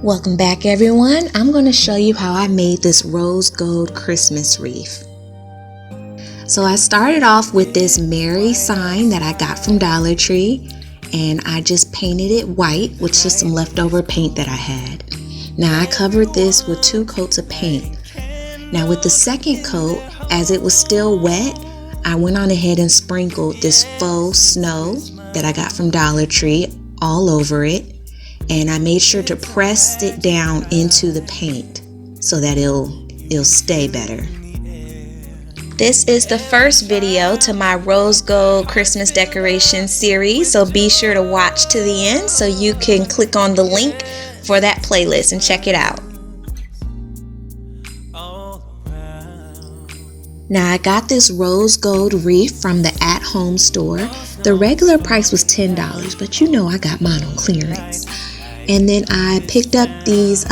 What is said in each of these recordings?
Welcome back, everyone. I'm going to show you how I made this rose gold Christmas wreath. So I started off with this Mary sign that I got from Dollar Tree, and I just painted it white with just some leftover paint that I had. Now I covered this with 2 coats of paint. Now with the second coat, as it was still wet, I went on ahead and sprinkled this faux snow that I got from Dollar Tree all over it. And I made sure to press it down into the paint so that it'll stay better. This is the first video to my rose gold Christmas decoration series, so be sure to watch to the end so you can click on the link for that playlist and check it out. Now I got this rose gold wreath from the at-home store. The regular price was $10, but you know I got mine on clearance. And then I picked up these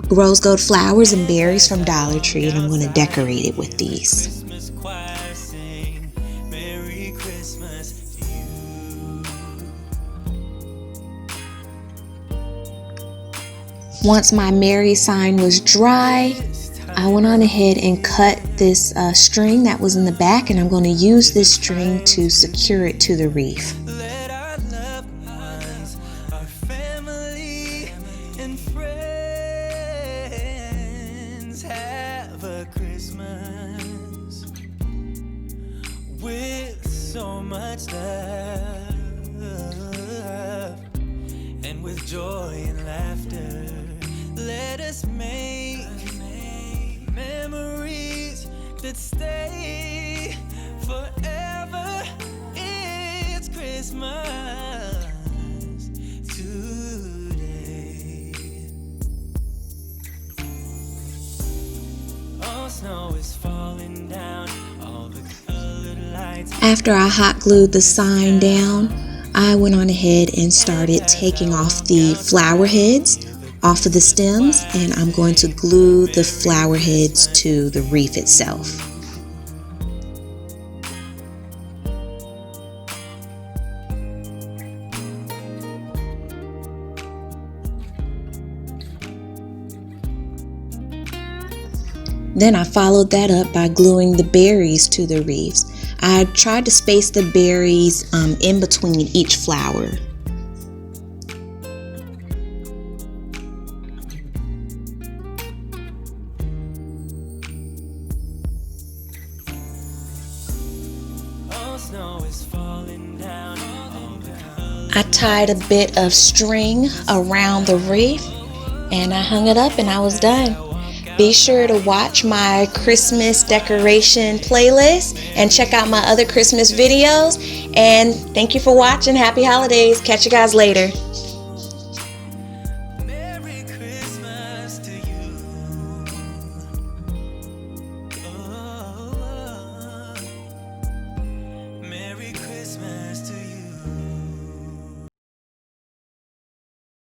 rose gold flowers and berries from Dollar Tree, and I'm going to decorate it with these. Once my Mary sign was dry, I went on ahead and cut this string that was in the back, and I'm going to use this string to secure it to the wreath. With so much love and with joy and laughter, let us make memories that stay forever. It's Christmas today. Oh, snow is falling down. All the After I hot glued the sign down, I went on ahead and started taking off the flower heads off of the stems, and I'm going to glue the flower heads to the wreath itself. Then I followed that up by gluing the berries to the wreaths. I tried to space the berries in between each flower. I tied a bit of string around the wreath, and I hung it up, and I was done. Be sure to watch my Christmas decoration playlist and check out my other Christmas videos. And thank you for watching. Happy holidays. Catch you guys later.